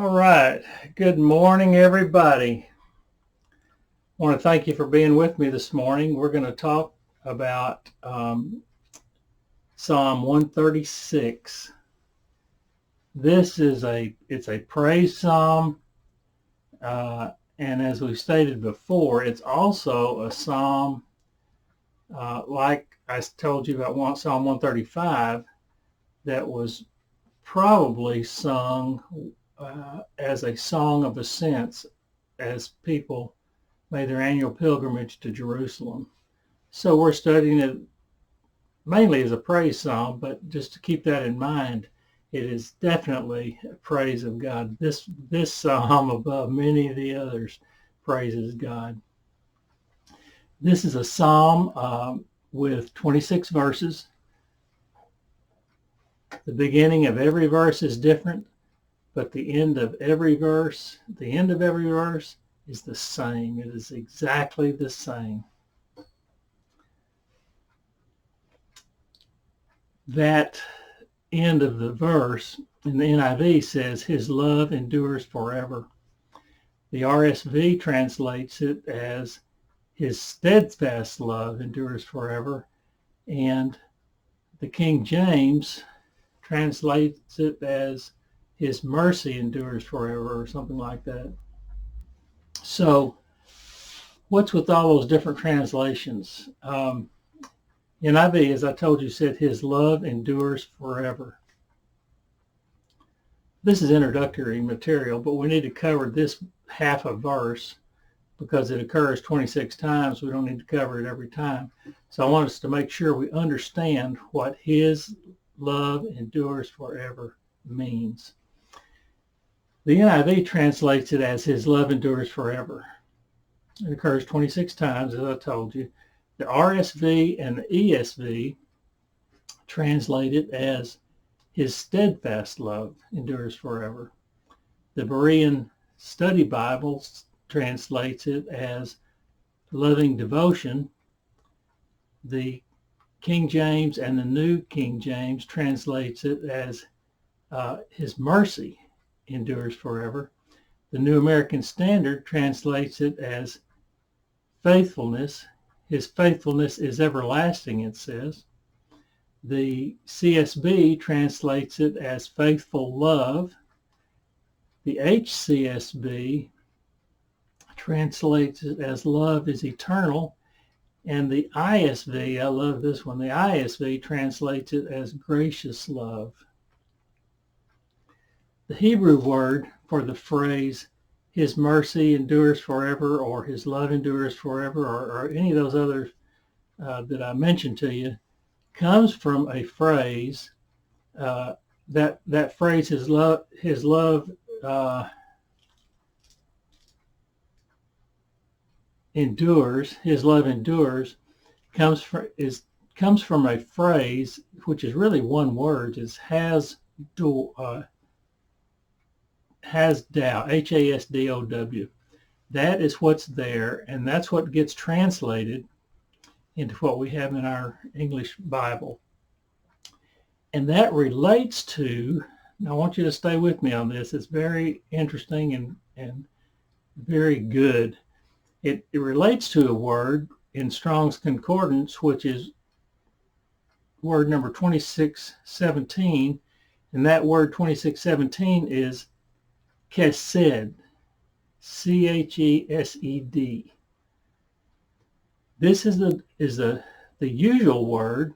All right. Good morning, everybody. I want to thank you for being with me this morning. We're going to talk about Psalm 136. This is it's a praise psalm, and as we stated before, it's also a psalm like I told you about Psalm 135 that was probably sung as a Song of Ascents as people made their annual pilgrimage to Jerusalem. So we're studying it mainly as a praise psalm, but just to keep that in mind, it is definitely a praise of God. This psalm, above many of the others, praises God. This is a psalm with 26 verses. The beginning of every verse is different, but the end of every verse is the same. It is exactly the same. That end of the verse in the NIV says, His love endures forever. The RSV translates it as, His steadfast love endures forever. And the King James translates it as, His mercy endures forever, or something like that. So what's with all those different translations? NIV, as I told you, said His love endures forever. This is introductory material, but we need to cover this half a verse because it occurs 26 times. We don't need to cover it every time. So I want us to make sure we understand what His love endures forever means. The NIV translates it as His love endures forever. It occurs 26 times, as I told you. The RSV and the ESV translate it as His steadfast love endures forever. The Berean Study Bible translates it as loving devotion. The King James and the New King James translates it as His mercy endures forever. The New American Standard translates it as faithfulness. His faithfulness is everlasting, it says. The CSB translates it as faithful love. The HCSB translates it as love is eternal. And the ISV, I love this one, the ISV translates it as gracious love. The Hebrew word for the phrase His mercy endures forever, or His love endures forever, or any of those others that I mentioned to you, comes from a phrase that phrase His love endures. His love endures comes from a phrase which is really one word. Is hasdow, Hasdow. That is what's there, and that's what gets translated into what we have in our English Bible. And that relates to, now I want you to stay with me on this, it's very interesting and very good. It relates to a word in Strong's Concordance, which is word number 2617, and that word 2617 is chesed, Chesed. This is the usual word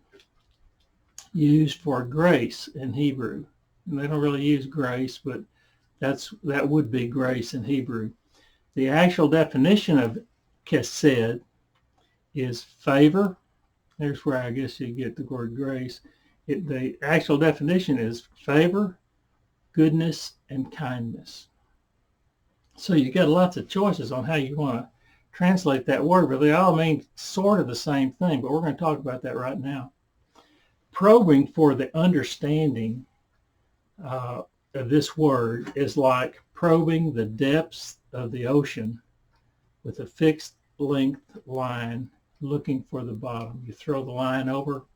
used for grace in Hebrew. And they don't really use grace, but that would be grace in Hebrew. The actual definition of chesed is favor. There's where I guess you get the word grace. The actual definition is favor, goodness, and kindness. So you get lots of choices on how you want to translate that word, but they all mean sort of the same thing, but we're going to talk about that right now. Probing for the understanding of this word is like probing the depths of the ocean with a fixed length line looking for the bottom. You throw the line over,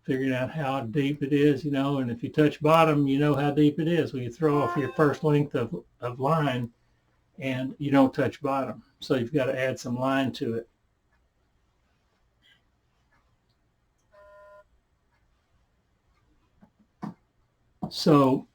figuring out how deep it is, and if you touch bottom, you know how deep it is. Well, you throw off your first length of line and you don't touch bottom. So you've got to add some line to it. So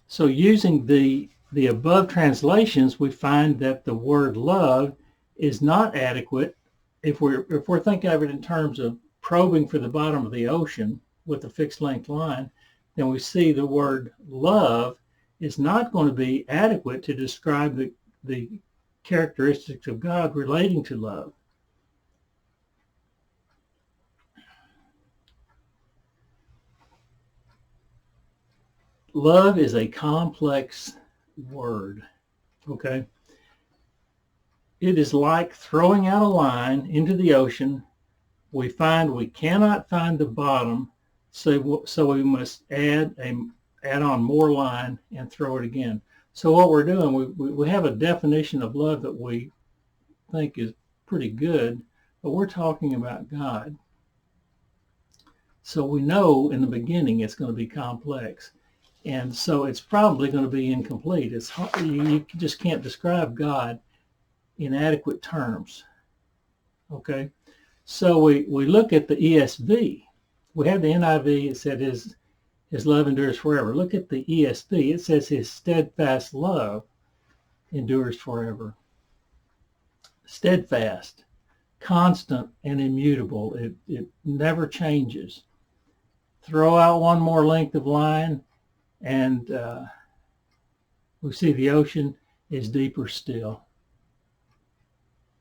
so using the above translations, we find that the word love is not adequate if we're thinking of it in terms of probing for the bottom of the ocean with a fixed length line. Then we see the word love is not going to be adequate to describe the characteristics of God relating to love. Love is a complex word, okay? It is like throwing out a line into the ocean. We find we cannot find the bottom, so we must add on more line and throw it again. So what we're doing, we have a definition of love that we think is pretty good, but we're talking about God. So we know in the beginning it's going to be complex. And so it's probably going to be incomplete. It's hard, you just can't describe God in adequate terms. Okay, so we look at the ESV. We have the NIV. It said his love endures forever. Look at the ESV. It says his steadfast love endures forever. Steadfast, constant, and immutable. It never changes. Throw out one more length of line, and we see the ocean is deeper still,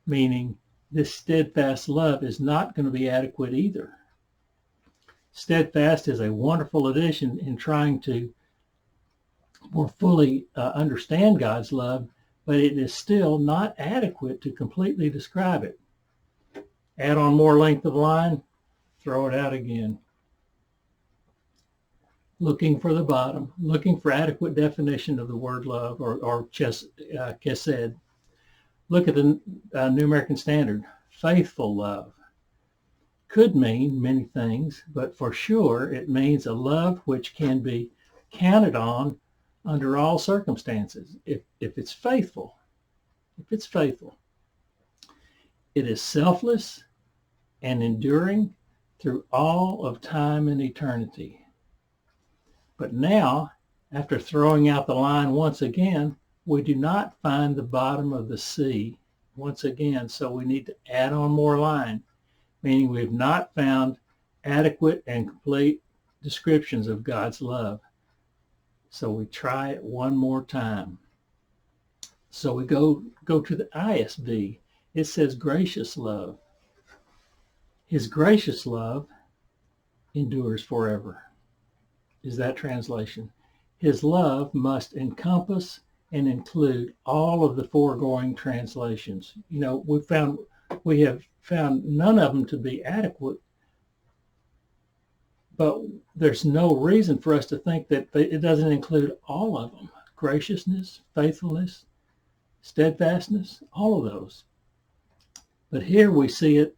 meaning this steadfast love is not going to be adequate either. Steadfast is a wonderful addition in trying to more fully understand God's love, but it is still not adequate to completely describe it. Add on more length of line, throw it out again. Looking for the bottom, looking for adequate definition of the word love or chesed. Look at the New American Standard. Faithful love could mean many things, but for sure it means a love which can be counted on under all circumstances. If it's faithful, it is selfless and enduring through all of time and eternity. But now, after throwing out the line once again, we do not find the bottom of the sea once again, so we need to add on more line, meaning we have not found adequate and complete descriptions of God's love. So we try it one more time. So we go to the ISV. It says gracious love. His gracious love endures forever, is that translation. His love must encompass and include all of the foregoing translations. We have found none of them to be adequate, but there's no reason for us to think that it doesn't include all of them. Graciousness, faithfulness, steadfastness, all of those. But here we see it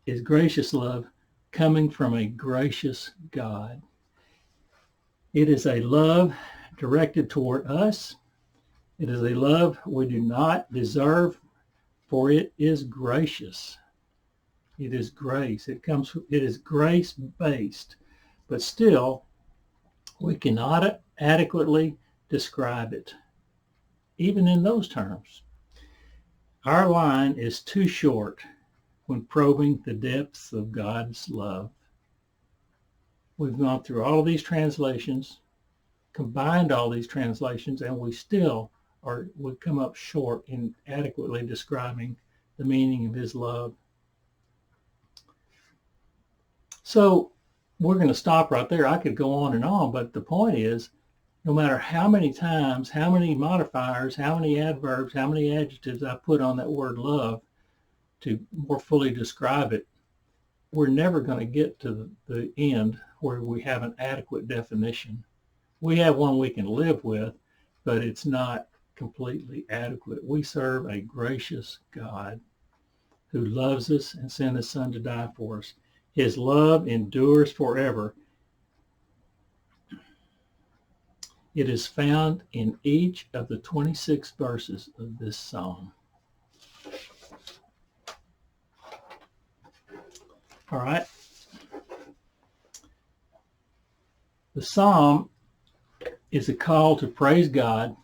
is gracious love coming from a gracious God. It is a love directed toward us. It is a love we do not deserve, for it is gracious. It is grace. It is grace-based, but still, we cannot adequately describe it, even in those terms. Our line is too short when probing the depths of God's love. We've gone through all of these translations, combined all these translations, and we still would come up short in adequately describing the meaning of his love. So we're going to stop right there. I could go on, but the point is, no matter how many times, how many modifiers, how many adverbs, how many adjectives I put on that word love to more fully describe it, we're never going to get to the end where we have an adequate definition. We have one we can live with, but it's not completely adequate. We serve a gracious God who loves us and sent his son to die for us. His love endures forever. It is found in each of the 26 verses of this psalm. All right. The psalm is a call to praise God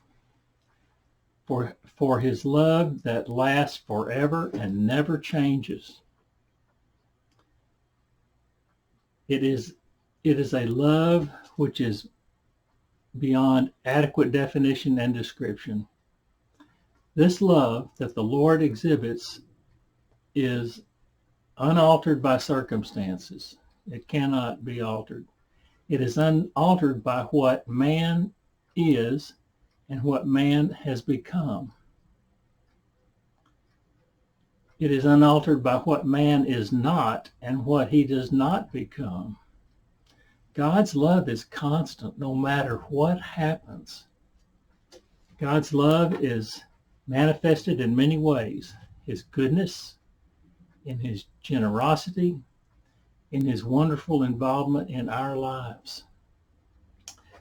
for his love that lasts forever and never changes. It is a love which is beyond adequate definition and description. This love that the Lord exhibits is unaltered by circumstances. It cannot be altered. It is unaltered by what man is and what man has become. It is unaltered by what man is not and what he does not become. God's love is constant no matter what happens. God's love is manifested in many ways. His goodness, in his generosity, in his wonderful involvement in our lives.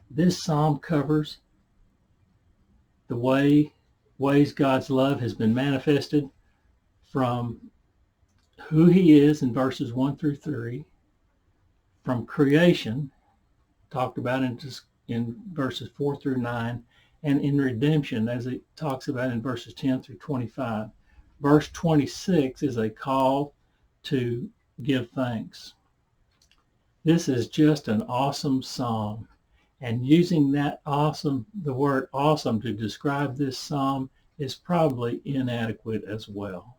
This psalm covers the ways God's love has been manifested from who he is in verses 1 through 3, from creation, talked about in verses 4 through 9, and in redemption, as it talks about in verses 10 through 25. Verse 26 is a call to give thanks. This is just an awesome psalm. And using the word awesome to describe this psalm is probably inadequate as well.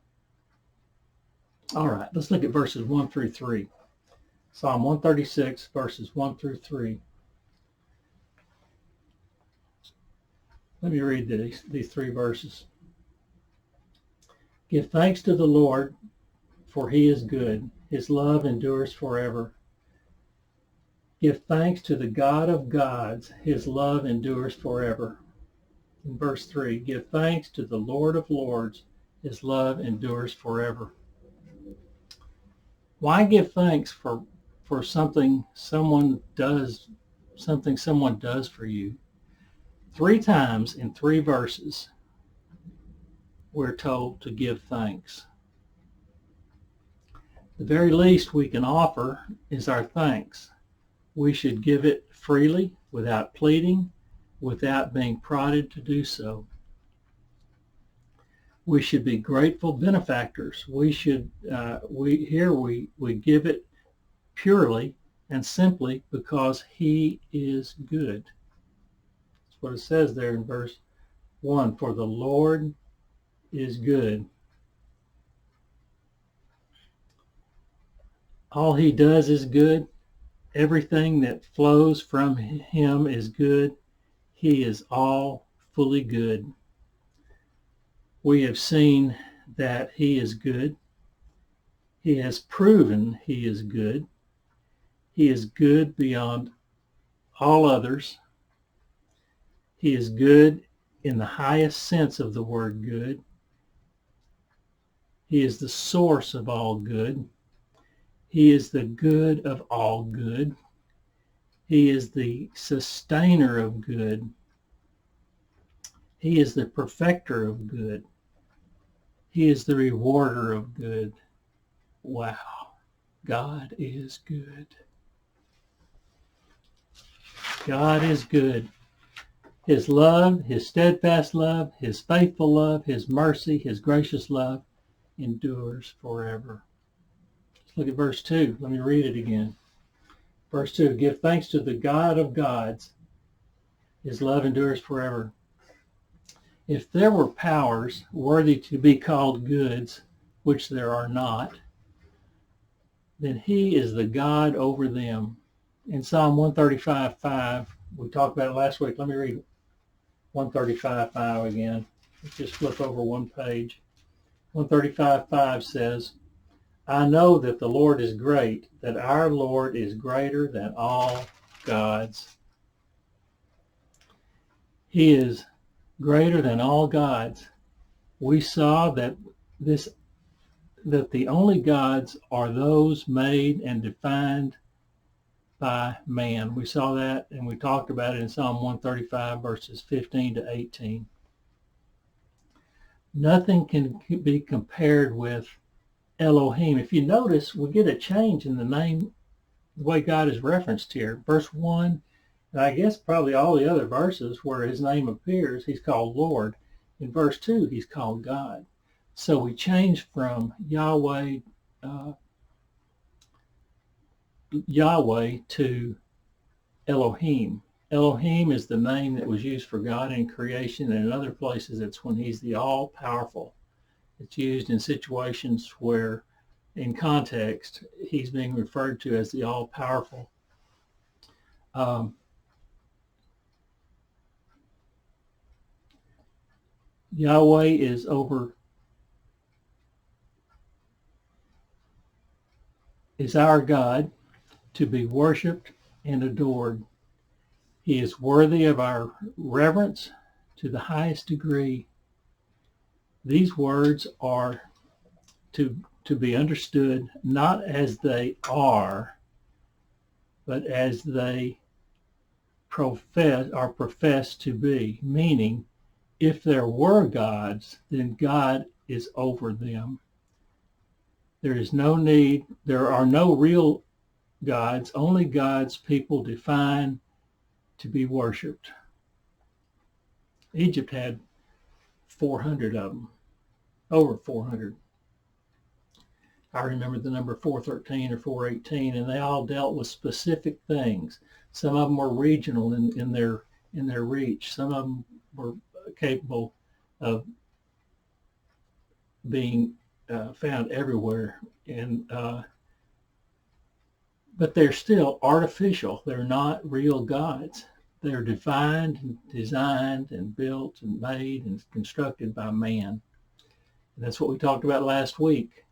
All right, let's look at verses 1 through 3. Psalm 136, verses 1 through 3. Let me read these three verses. Give thanks to the Lord, for he is good. His love endures forever. Give thanks to the God of gods. His love endures forever. In verse 3, give thanks to the Lord of lords. His love endures forever. Why give thanks for something someone does for you? 3 times in 3 verses, we're told to give thanks. The very least we can offer is our thanks. We should give it freely, without pleading, without being prodded to do so. We should be grateful benefactors. We give it purely and simply because he is good. That's what it says there in verse 1, for the Lord is good. All he does is good. Everything that flows from him is good. He is all fully good. We have seen that he is good. He has proven he is good. He is good beyond all others. He is good in the highest sense of the word good. He is the source of all good. He is the good of all good. He is the sustainer of good. He is the perfecter of good. He is the rewarder of good. Wow, God is good. God is good. His love, his steadfast love, his faithful love, his mercy, his gracious love endures forever. Let's look at verse 2. Let me read it again. Verse 2, give thanks to the God of gods. His love endures forever. If there were powers worthy to be called goods, which there are not, then he is the God over them. In Psalm 135:5, we talked about it last week. Let me read 135:5 again. Let's just flip over one page. 135:5 says, I know that the Lord is great, that our Lord is greater than all gods. He is greater than all gods. We saw that the only gods are those made and defined by man. We saw that and we talked about it in Psalm 135 verses 15 to 18. Nothing can be compared with Elohim. If you notice, we get a change in the name, the way God is referenced here. Verse 1, and I guess probably all the other verses where his name appears, he's called Lord. In verse 2, he's called God. So we change from Yahweh to Elohim. Elohim is the name that was used for God in creation, and in other places it's when he's the all-powerful. It's used in situations where, in context, he's being referred to as the all-powerful. Yahweh is our God, to be worshipped and adored. He is worthy of our reverence to the highest degree. These words are to be understood not as they are, but as they profess to be, meaning if there were gods, then God is over them. There are no real gods, only gods people define to be worshipped. Egypt had 400 of them, over 400. I remember the number 413 or 418, and they all dealt with specific things. Some of them were regional in their reach. Some of them were capable of being found everywhere, but they're still artificial. They're not real gods. They're defined and designed and built and made and constructed by man. And that's what we talked about last week.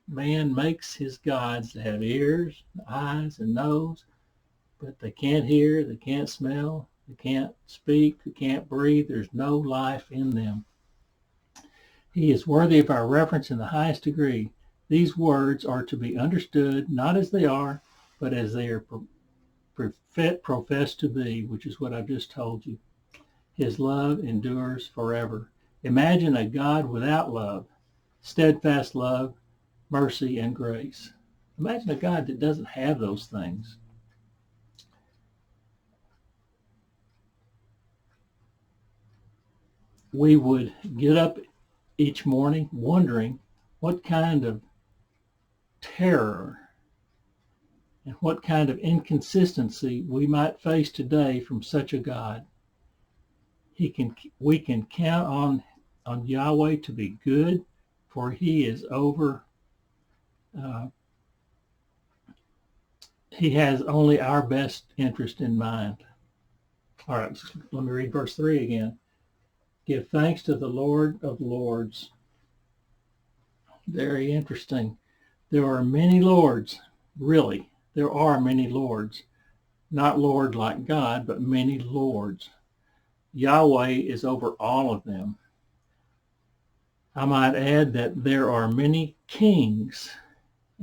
Man makes his gods to have ears, eyes, and nose, but they can't hear, they can't smell, they can't speak, they can't breathe. There's no life in them. He is worthy of our reverence in the highest degree. These words are to be understood not as they are, but as they are professed to be, which is what I've just told you. His love endures forever. Imagine a God without love, steadfast love, mercy, and grace. Imagine a God that doesn't have those things. We would get up each morning wondering what kind of terror and what kind of inconsistency we might face today from such a God. We can count on Yahweh to be good, for he is over. He has only our best interest in mind. All right, let me read verse 3 again. Give thanks to the Lord of Lords. Very interesting. There are many lords, really. There are many lords. Not Lord like God, but many lords. Yahweh is over all of them. I might add that there are many kings,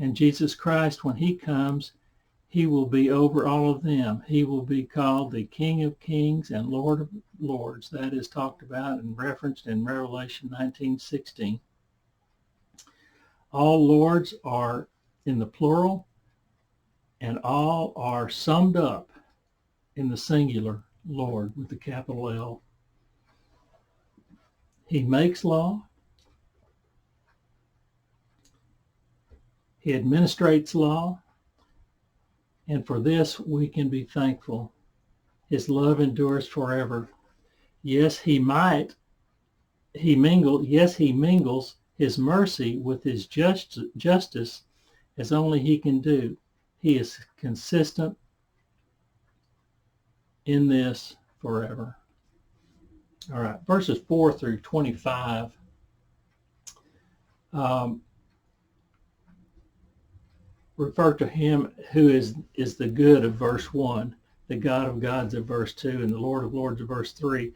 and Jesus Christ, when he comes, he will be over all of them. He will be called the King of Kings and Lord of Lords. That is talked about and referenced in Revelation 19:16. All lords are in the plural, and all are summed up in the singular Lord with the capital L. He makes law. He administrates law. And for this, we can be thankful. His love endures forever. Yes, he mingles his mercy with his justice as only he can do. He is consistent in this forever. All right, verses 4 through 25. Refer to him who is the good of verse 1, the God of gods of verse 2, and the Lord of lords of verse 3.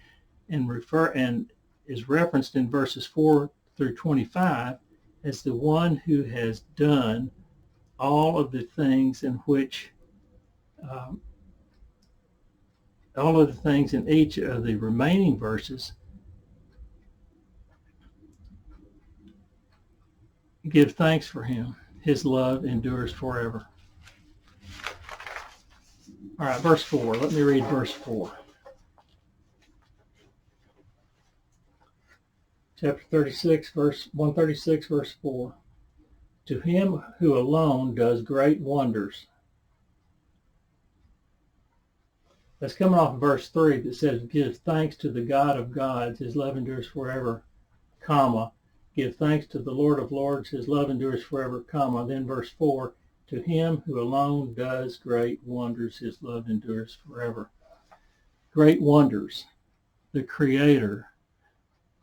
and is referenced in verses 4 through 25 as the one who has done all of the things in which all of the things in each of the remaining verses give thanks for him. His love endures forever. All right, verse 4. Let me read verse 4. Chapter 36, verse 136, verse 4. To him who alone does great wonders. That's coming off of verse 3 that says, give thanks to the God of gods, his love endures forever, comma. Give thanks to the Lord of lords, his love endures forever, comma. Then verse 4, to him who alone does great wonders, his love endures forever. Great wonders, the creator,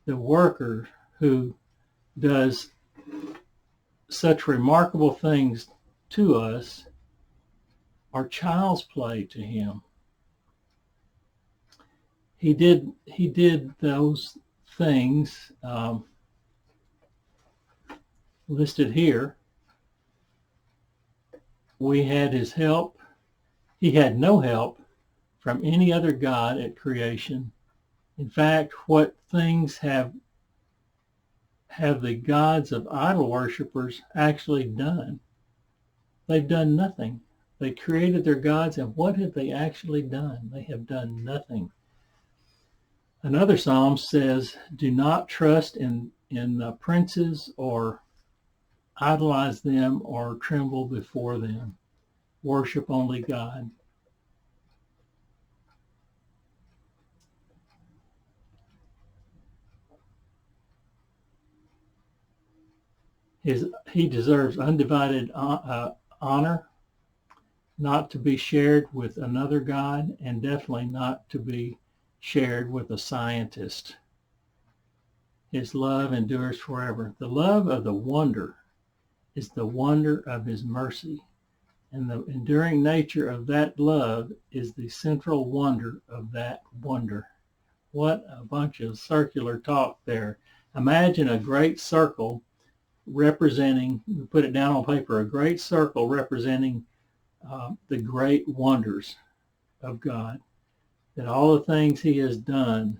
the worker who does such remarkable things to us are child's play to him. He did those things listed here. We had his help. He had no help from any other God at creation. In fact, what things have the gods of idol worshippers actually done? They've done nothing. They created their gods, and what have they actually done? They have done nothing. Another psalm says, do not trust in princes or idolize them or tremble before them. Worship only God. He deserves undivided honor, not to be shared with another God, and definitely not to be shared with a scientist. His love endures forever. The love of the wonder is the wonder of his mercy, and the enduring nature of that love is the central wonder of that wonder. What a bunch of circular talk there. Imagine a great circle representing, put it down on paper, a great circle representing the great wonders of God, that all the things he has done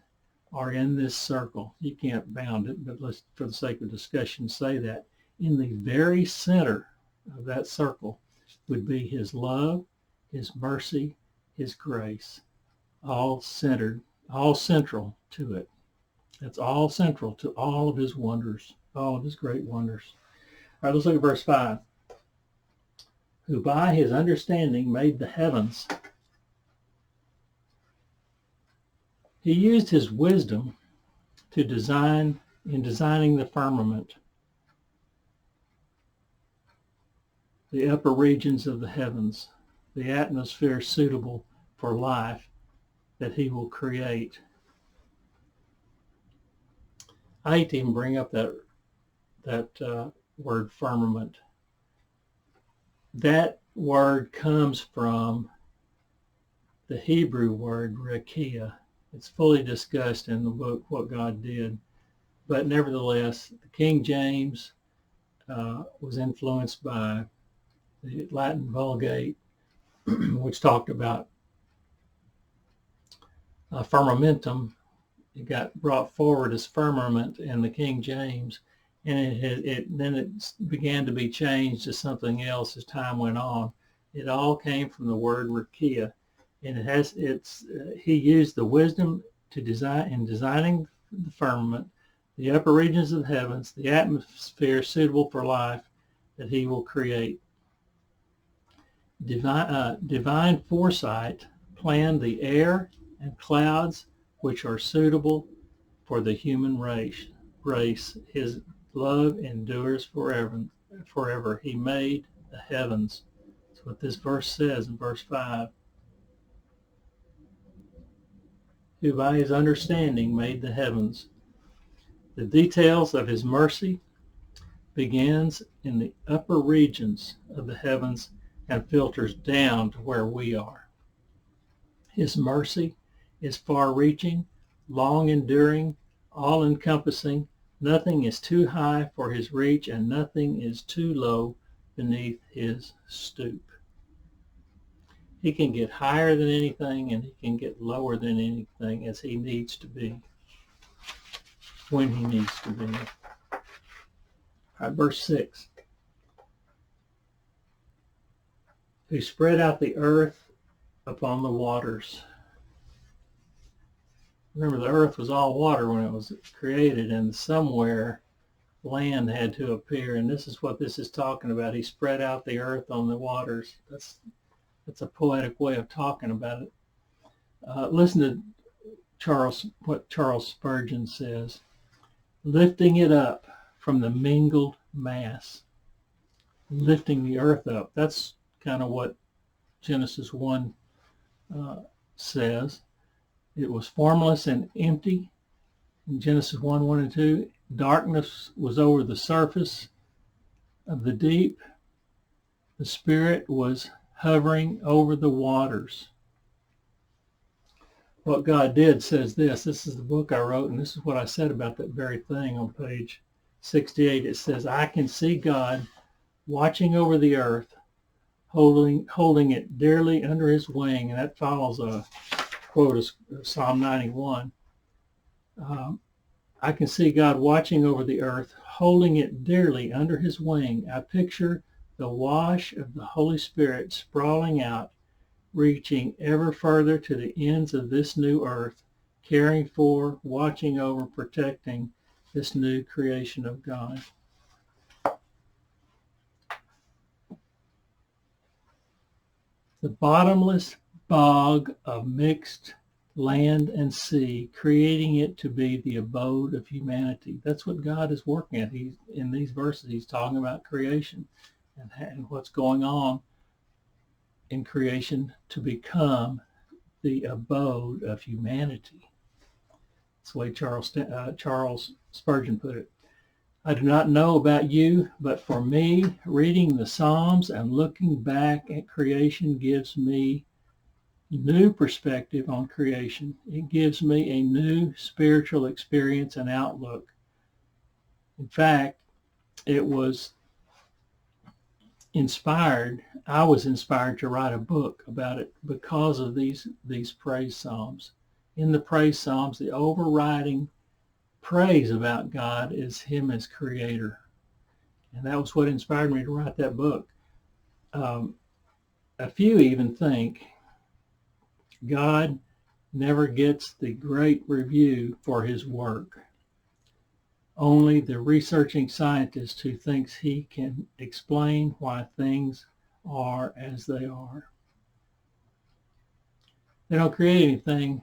are in this circle. You can't bound it, but let's, for the sake of discussion, say that. In the very center of that circle would be his love, his mercy, his grace, all centered, all central to it. That's all central to all of his wonders, all of his great wonders. All right, let's look at verse 5. Who by his understanding made the heavens. He used his wisdom to designing the firmament, the upper regions of the heavens, the atmosphere suitable for life that he will create. I hate to even bring up that word firmament. That word comes from the Hebrew word rakia. It's fully discussed in the book, What God Did. But nevertheless, the King James was influenced by the Latin Vulgate, which talked about firmamentum. It got brought forward as firmament in the King James, and then it began to be changed to something else as time went on. It all came from the word rakia, and he used the wisdom to designing the firmament, the upper regions of the heavens, the atmosphere suitable for life that he will create. Divine foresight planned the air and clouds which are suitable for the human race. His love endures forever. He made the heavens. That's what this verse says in verse 5. Who by his understanding made the heavens. The details of his mercy begins in the upper regions of the heavens and filters down to where we are. His mercy is far-reaching, long enduring, all encompassing. Nothing is too high for his reach, and nothing is too low beneath his stoop. He can get higher than anything, and he can get lower than anything as he needs to be, when he needs to be. All right, verse 6. Who spread out the earth upon the waters. Remember, the earth was all water when it was created, and somewhere land had to appear, and this is what this is talking about. He spread out the earth on the waters. That's a poetic way of talking about it. Listen to what Charles Spurgeon says. Lifting it up from the mingled mass. Lifting the earth up. That's kind of what Genesis 1 says. It was formless and empty. In Genesis 1 and 2, darkness was over the surface of the deep. The Spirit was hovering over the waters. What God did says this. This is the book I wrote, and this is what I said about that very thing on page 68. It says, I can see God watching over the earth, holding it dearly under his wing. And that follows a quote of Psalm 91. I can see God watching over the earth, holding it dearly under his wing. I picture the wash of the Holy Spirit sprawling out, reaching ever further to the ends of this new earth, caring for, watching over, protecting this new creation of God. The bottomless bog of mixed land and sea, creating it to be the abode of humanity. That's what God is working at. In these verses, he's talking about creation and what's going on in creation to become the abode of humanity. That's the way Charles Spurgeon put it. I do not know about you, but for me, reading the Psalms and looking back at creation gives me new perspective on creation. It gives me a new spiritual experience and outlook. In fact, I was inspired to write a book about it because of these praise psalms. In the praise psalms, the overriding praise about God is him as creator. And that was what inspired me to write that book. A few even think God never gets the great review for his work. Only the researching scientist who thinks he can explain why things are as they are. They don't create anything.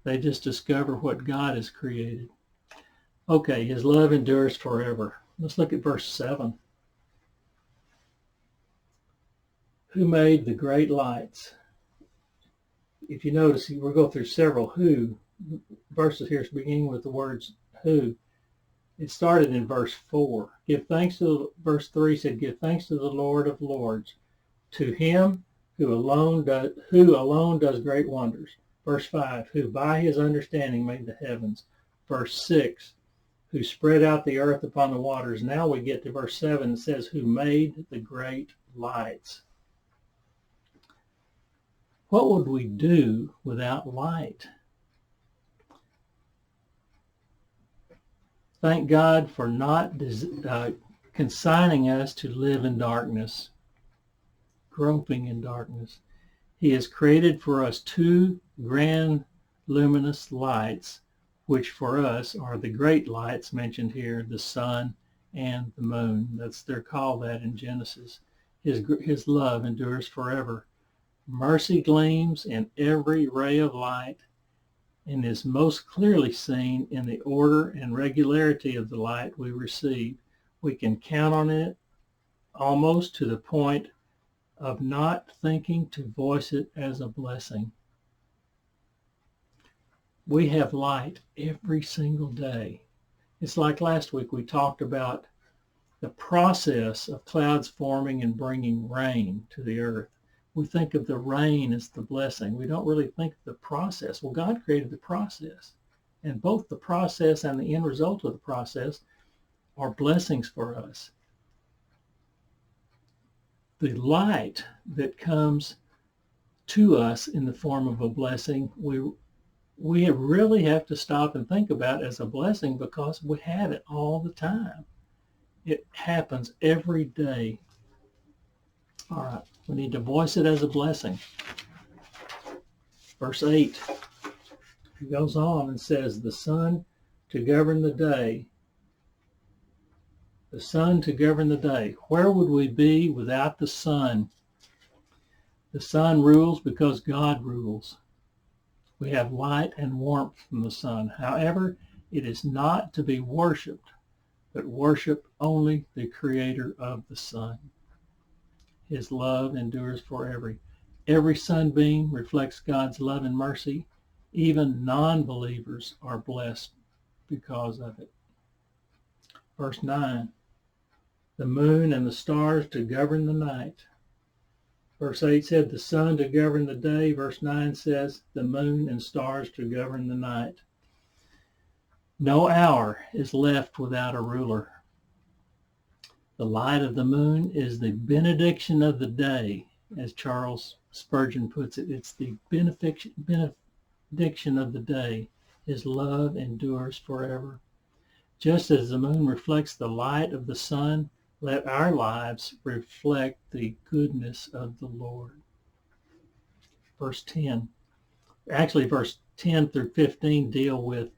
They just discover what God has created. Okay, his love endures forever. Let's look at verse 7. Who made the great lights? If you notice, we'll go through several who verses here, beginning with the words who. It started in verse 4. Verse 3 said, give thanks to the Lord of Lords, to him who alone does great wonders. Verse 5, who by his understanding made the heavens. Verse 6, who spread out the earth upon the waters. Now we get to verse 7. It says, who made the great lights. What would we do without light? Thank God for not consigning us to live in darkness, groping in darkness. He has created for us two grand luminous lights, which for us are the great lights mentioned here, the sun and the moon. They're called that in Genesis. His love endures forever. Mercy gleams in every ray of light and is most clearly seen in the order and regularity of the light we receive. We can count on it almost to the point of not thinking to voice it as a blessing. We have light every single day. It's like last week we talked about the process of clouds forming and bringing rain to the earth. We think of the rain as the blessing. We don't really think of the process. Well, God created the process. And both the process and the end result of the process are blessings for us. The light that comes to us in the form of a blessing, we really have to stop and think about as a blessing because we have it all the time. It happens every day. All right, we need to voice it as a blessing. Verse 8, he goes on and says, the sun to govern the day. The sun to govern the day. Where would we be without the sun? The sun rules because God rules. We have light and warmth from the sun. However, it is not to be worshipped, but worship only the creator of the sun. His love endures forever. Every sunbeam reflects God's love and mercy. Even non-believers are blessed because of it. Verse 9, the moon and the stars to govern the night. Verse 8 said the sun to govern the day. Verse 9 says the moon and stars to govern the night. No hour is left without a ruler. The light of the moon is the benediction of the day, as Charles Spurgeon puts it. It's the benediction of the day. His love endures forever. Just as the moon reflects the light of the sun, let our lives reflect the goodness of the Lord. Verse 10. Actually, verse 10 through 15 deal with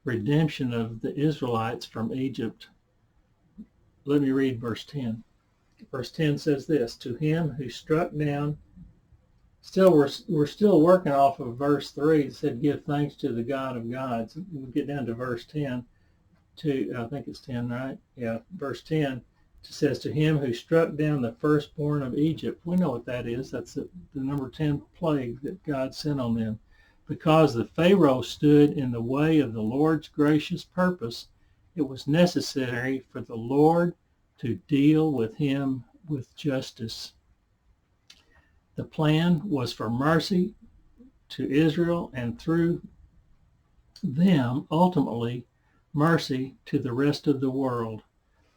redemption of the Israelites from Egypt. Let me read verse 10. Verse 10 says this, to him who struck down, we're still working off of verse 3. It said, give thanks to the God of gods. We'll get down to verse 10. I think it's 10, right? Yeah, verse 10. It says, to him who struck down the firstborn of Egypt. We know what that is. That's the number 10 plague that God sent on them. Because the Pharaoh stood in the way of the Lord's gracious purpose, it was necessary for the Lord to deal with him with justice. The plan was for mercy to Israel and through them, ultimately, mercy to the rest of the world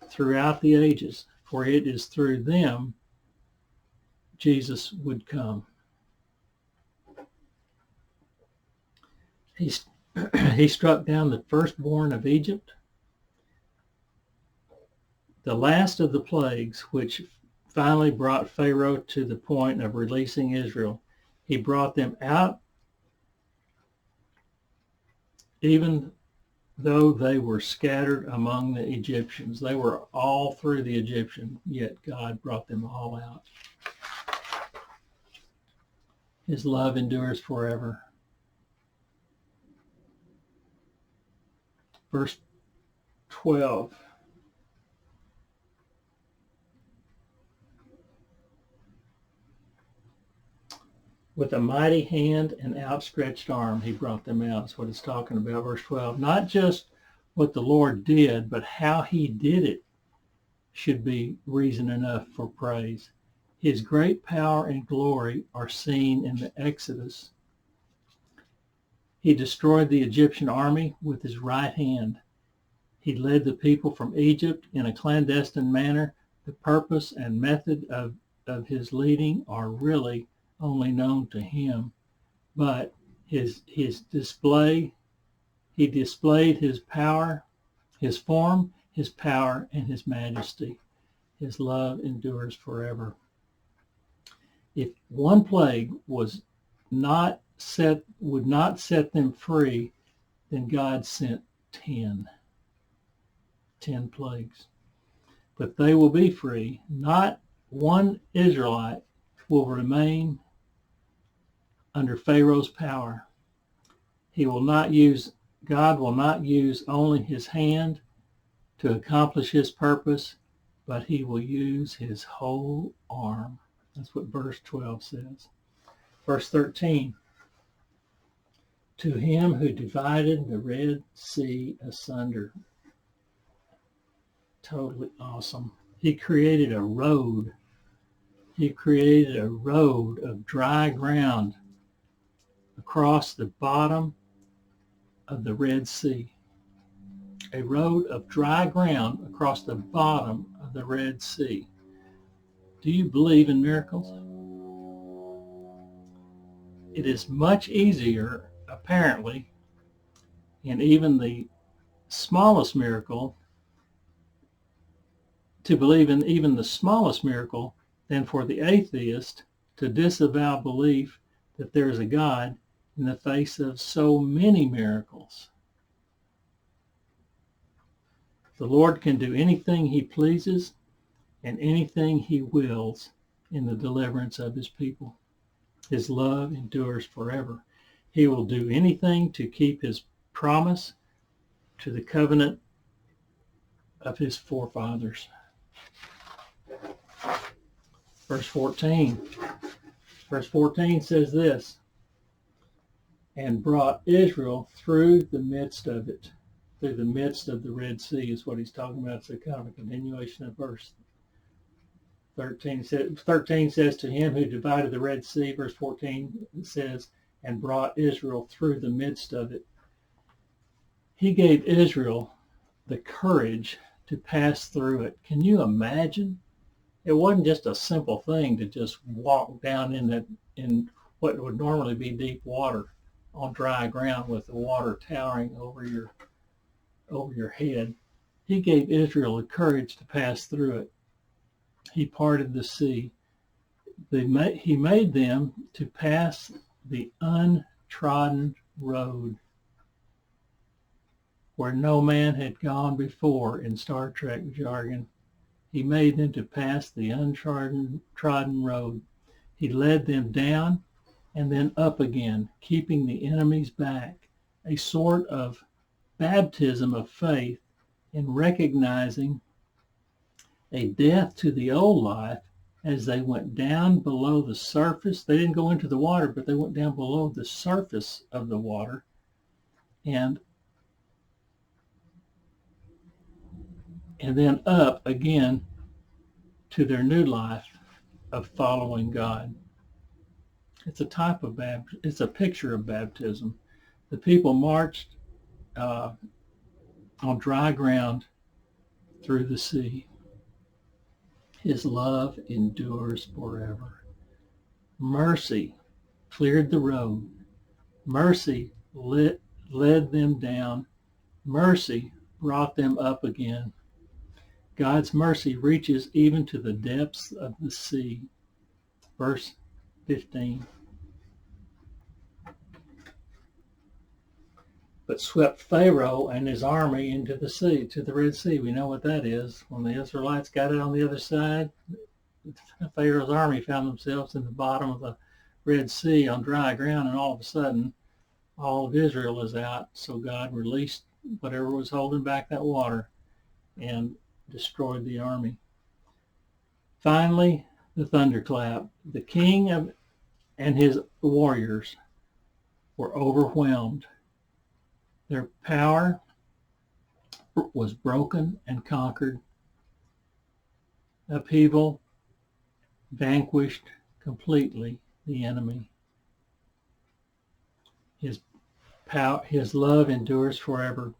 throughout the ages, for it is through them Jesus would come. He struck down the firstborn of Egypt, the last of the plagues which finally brought Pharaoh to the point of releasing Israel. He brought them out even though they were scattered among the Egyptians. They were all through the Egyptian, yet God brought them all out. His love endures forever. Verse 12. With a mighty hand and outstretched arm, he brought them out. That's what it's talking about. Verse 12. Not just what the Lord did, but how he did it should be reason enough for praise. His great power and glory are seen in the Exodus. He destroyed the Egyptian army with his right hand. He led the people from Egypt in a clandestine manner. The purpose and method of his leading are really only known to him, but he displayed his power, his form, his power, and his majesty. His love endures forever. If one plague would not set them free, then God sent 10 plagues. But they will be free. Not one Israelite will remain under Pharaoh's power. God will not use only his hand to accomplish his purpose, but he will use his whole arm. That's what verse 12 says. Verse 13. To him who divided the Red Sea asunder. Totally awesome. He created a road. He created a road of dry ground across the bottom of the Red Sea, a road of dry ground across the bottom of the Red Sea. Do you believe in miracles? It is much easier, apparently, in even the smallest miracle, to believe in even the smallest miracle than for the atheist to disavow belief that there is a God in the face of so many miracles. The Lord can do anything he pleases and anything he wills in the deliverance of his people. His love endures forever. He will do anything to keep his promise to the covenant of his forefathers. Verse 14. Verse 14 says this, and brought Israel through the midst of it. Through the midst of the Red Sea is what he's talking about. It's a kind of a continuation of verse 13. 13 says, to him who divided the Red Sea. Verse 14 says, and brought Israel through the midst of it. He gave Israel the courage to pass through it. Can you imagine? It wasn't just a simple thing to just walk down in what would normally be deep water on dry ground with the water towering over your head. He gave Israel the courage to pass through it. He parted the sea. He made them to pass the untrodden road where no man had gone before in Star Trek jargon. He made them to pass the untrodden road. He led them down and then up again, keeping the enemies back, a sort of baptism of faith in recognizing a death to the old life as they went down below the surface. They didn't go into the water, but they went down below the surface of the water and then up again to their new life of following God. It's a type of it's a picture of baptism. The people marched on dry ground through the sea. His love endures forever. Mercy cleared the road. Mercy led them down. Mercy brought them up again. God's mercy reaches even to the depths of the sea. Verse 15. But swept Pharaoh and his army into the sea, to the Red Sea. We know what that is. When the Israelites got it on the other side, Pharaoh's army found themselves in the bottom of the Red Sea on dry ground, and all of a sudden, all of Israel is out. So God released whatever was holding back that water and destroyed the army. Finally, the thunderclap. The king and his warriors were overwhelmed. Their power was broken and conquered. Upheaval vanquished completely the enemy. His love endures forever.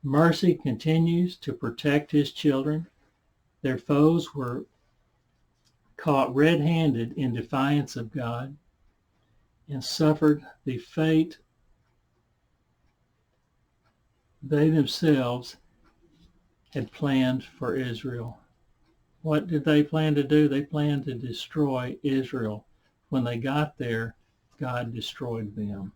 Mercy continues to protect his children. Their foes were caught red-handed in defiance of God and suffered the fate they themselves had planned for Israel. What did they plan to do? They planned to destroy Israel. When they got there, God destroyed them.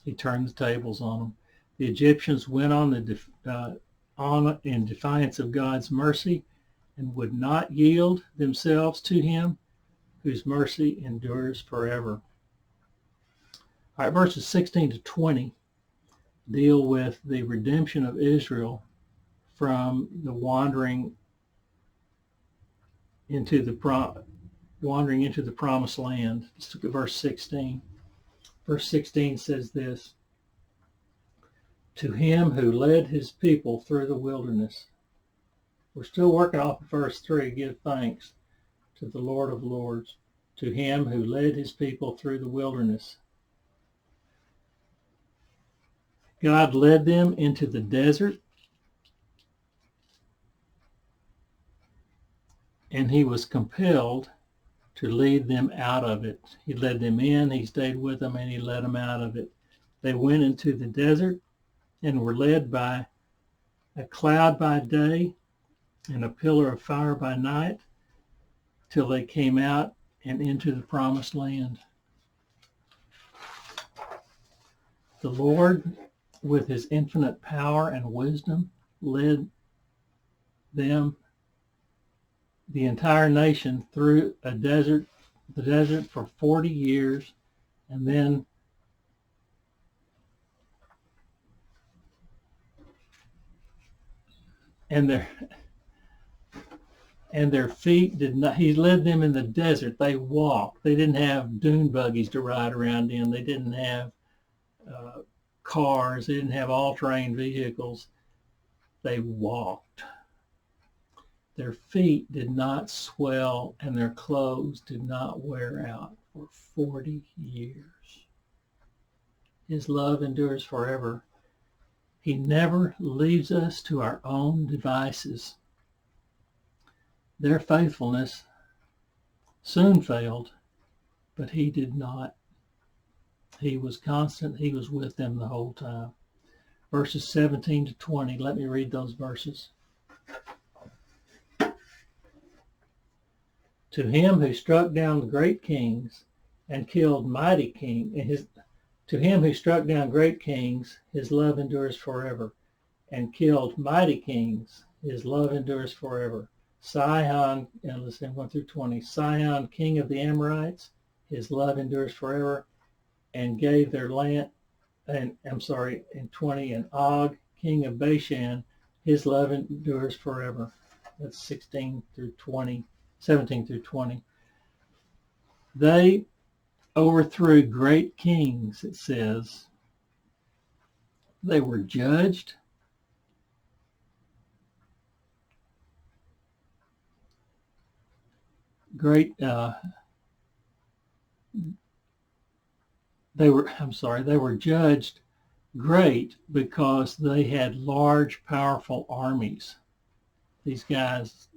He turned the tables on them. The Egyptians went on in defiance of God's mercy and would not yield themselves to him, whose mercy endures forever. All right, verses 16 to 20 deal with the redemption of Israel from the wandering into the promised land. Let's look at verse 16. Verse 16 says this, to him who led his people through the wilderness. We're still working off of verse 3. Give thanks to the Lord of Lords, to him who led his people through the wilderness. God led them into the desert, and he was compelled to lead them out of it. He led them in, he stayed with them, and he led them out of it. They went into the desert and were led by a cloud by day and a pillar of fire by night till they came out and into the promised land. The Lord, with his infinite power and wisdom, led them, the entire nation, through the desert for 40 years, and then their feet did not, he led them in the desert. They walked. They didn't have dune buggies to ride around in. They didn't have cars. They didn't have all-terrain vehicles. They walked. Their feet did not swell and their clothes did not wear out for 40 years. His love endures forever. He never leaves us to our own devices. Their faithfulness soon failed, but he did not. He was constant. He was with them the whole time. Verses 17 to 20. Let me read those verses. To him who struck down the great kings and killed mighty kings, to him who struck down great kings, his love endures forever, and killed mighty kings, his love endures forever. Sihon, and listen, 1 through 20. Sihon, king of the Amorites, his love endures forever, and gave their land, in 20, and Og, king of Bashan, his love endures forever. That's 16 through 20, 17 through 20. They overthrew great kings, it says. They were judged. They were judged great because they had large, powerful armies. These guys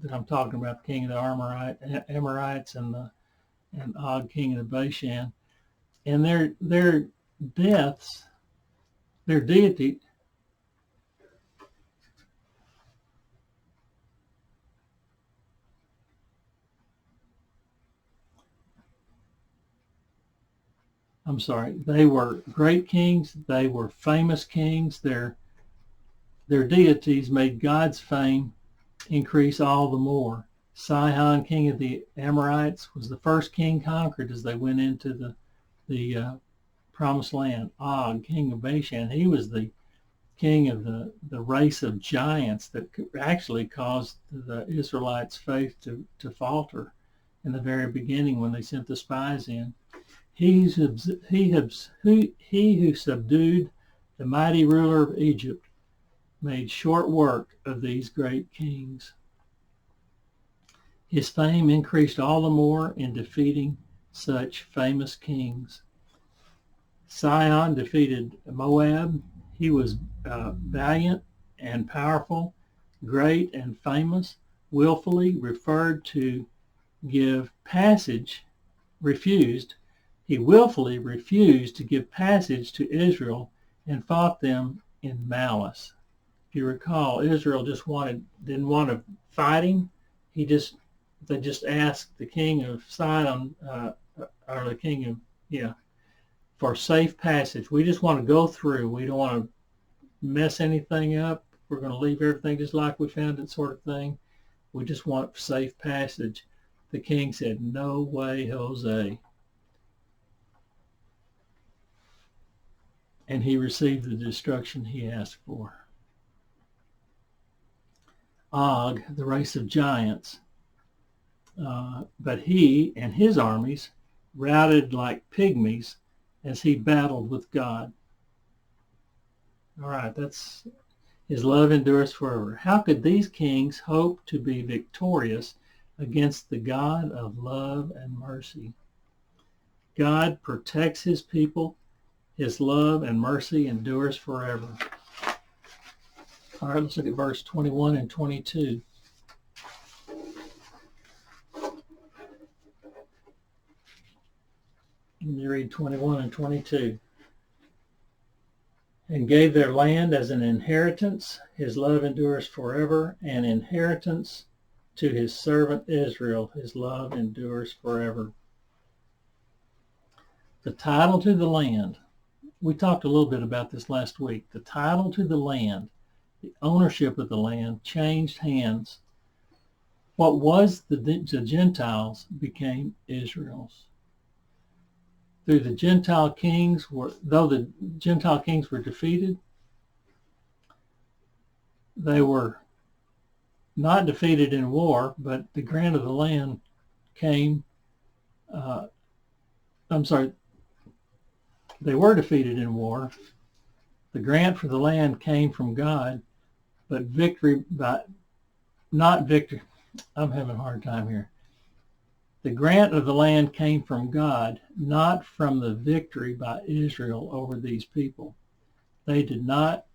that I'm talking about, the king of the Amorites and Og, king of Bashan, and their deaths, their deity. They were great kings. They were famous kings. Their deities made God's fame increase all the more. Sihon, king of the Amorites, was the first king conquered as they went into the promised land. Og, king of Bashan, he was the king of the race of giants that actually caused the Israelites' faith to falter in the very beginning when they sent the spies in. He who subdued the mighty ruler of Egypt made short work of these great kings. His fame increased all the more in defeating such famous kings. Sihon defeated Moab. He was valiant and powerful, great and famous, willfully He willfully refused to give passage to Israel and fought them in malice. If you recall, Israel didn't want to fight him. They just asked the king of Sidon, or the king of, for safe passage. We just want to go through. We don't want to mess anything up. We're going to leave everything just like we found it, sort of thing. We just want safe passage. The king said, "No way, Jose." And he received the destruction he asked for. Og, the race of giants, but he and his armies routed like pygmies as he battled with God. All right, that's his love endures forever. How could these kings hope to be victorious against the God of love and mercy? God protects his people His love and mercy endures forever. All right, let's look at verse 21 and 22. Let me read 21 and 22. And gave their land as an inheritance. His love endures forever. An inheritance to his servant Israel. His love endures forever. The title to the land. We talked a little bit about this last week. The title to the land, the ownership of the land changed hands. What was the Gentiles became Israel's. Through the Gentile kings, though the Gentile kings were defeated, they were not defeated in war, but the grant of the land came, they were defeated in war. The grant for the land came from God, but I'm having a hard time here. The grant of the land came from God, not from the victory by Israel over these people. They did not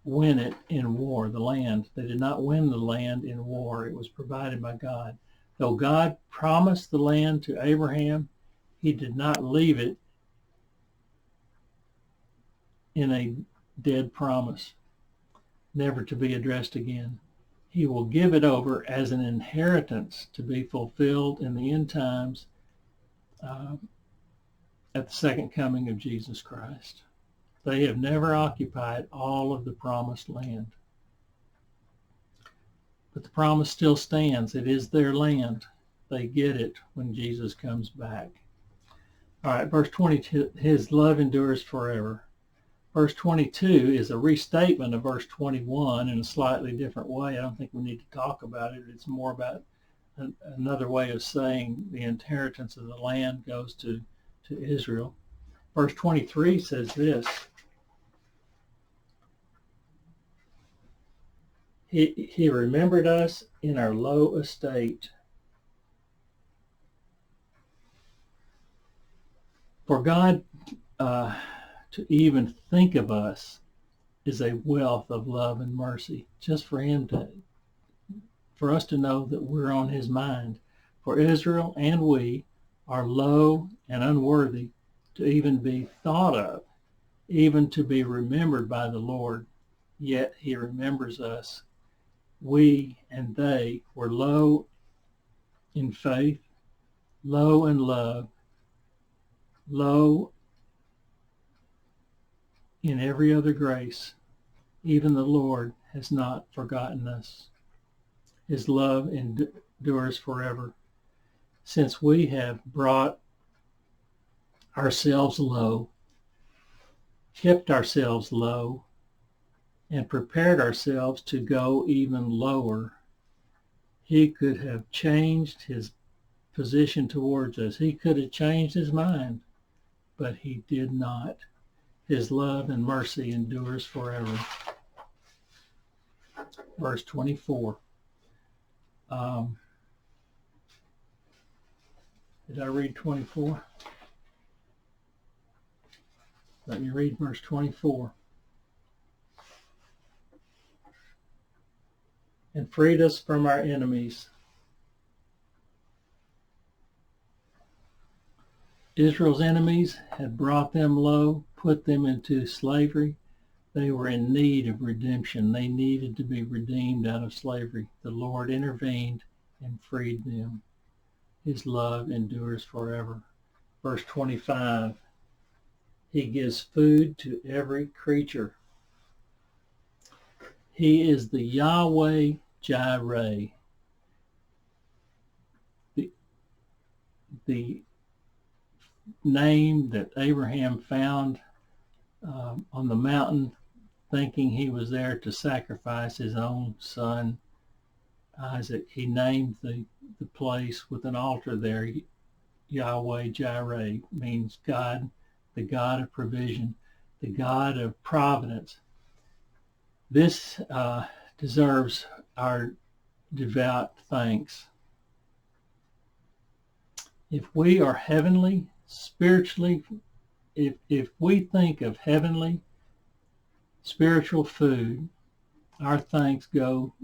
win it in war, the land. They did not win the land in war. It was provided by God. Though God promised the land to Abraham, he did not leave it in a dead promise, never to be addressed again. He will give it over as an inheritance to be fulfilled in the end times at the second coming of Jesus Christ. They have never occupied all of the promised land. But the promise still stands. It is their land. They get it when Jesus comes back. All right, verse 22, his love endures forever. Verse 22 is a restatement of verse 21 in a slightly different way. I don't think we need to talk about it. It's more about another way of saying the inheritance of the land goes to Israel. Verse 23 says this. He remembered us in our low estate. For God to even think of us is a wealth of love and mercy, just for us to know that we're on his mind. For Israel and we are low and unworthy to even be thought of, even to be remembered by the Lord, yet he remembers us. We and they were low in faith, low in love, low in every other grace. Even the Lord has not forgotten us. His love endures forever. Since we have brought ourselves low, kept ourselves low, and prepared ourselves to go even lower, he could have changed his position towards us. He could have changed his mind, but he did not. His love and mercy endures forever. Verse 24. Did I read 24? Let me read verse 24. And freed us from our enemies. Israel's enemies had brought them low, put them into slavery. They were in need of redemption. They needed to be redeemed out of slavery. The Lord intervened and freed them. His love endures forever. Verse 25, he gives food to every creature. He is the Yahweh Jireh, the name that Abraham found on the mountain, thinking he was there to sacrifice his own son, Isaac. He named the place with an altar there, Yahweh Jireh, means God, the God of provision, the God of providence. This deserves our devout thanks. If we are heavenly, spiritually if we think of heavenly spiritual food, our thanks go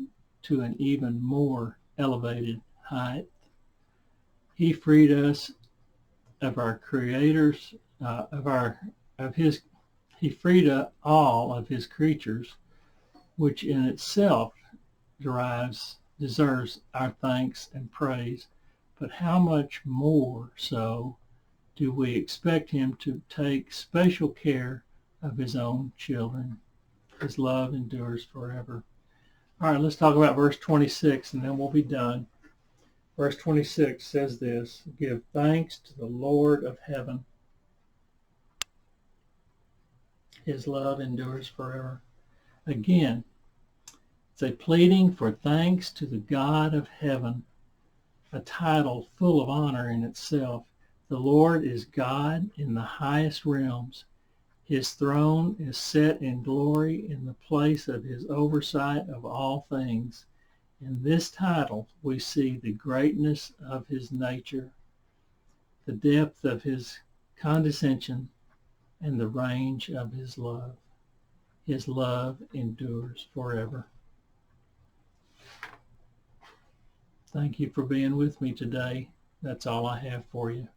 to an even more elevated height. He freed us of our creators, he freed all of his creatures, which in itself deserves our thanks and praise. But how much more so do we expect him to take special care of his own children? His love endures forever. All right, let's talk about verse 26 and then we'll be done. Verse 26 says this: give thanks to the Lord of heaven. His love endures forever. Again, it's a pleading for thanks to the God of heaven, a title full of honor in itself. The Lord is God in the highest realms. His throne is set in glory in the place of his oversight of all things. In this title, we see the greatness of his nature, the depth of his condescension, and the range of his love. His love endures forever. Thank you for being with me today. That's all I have for you.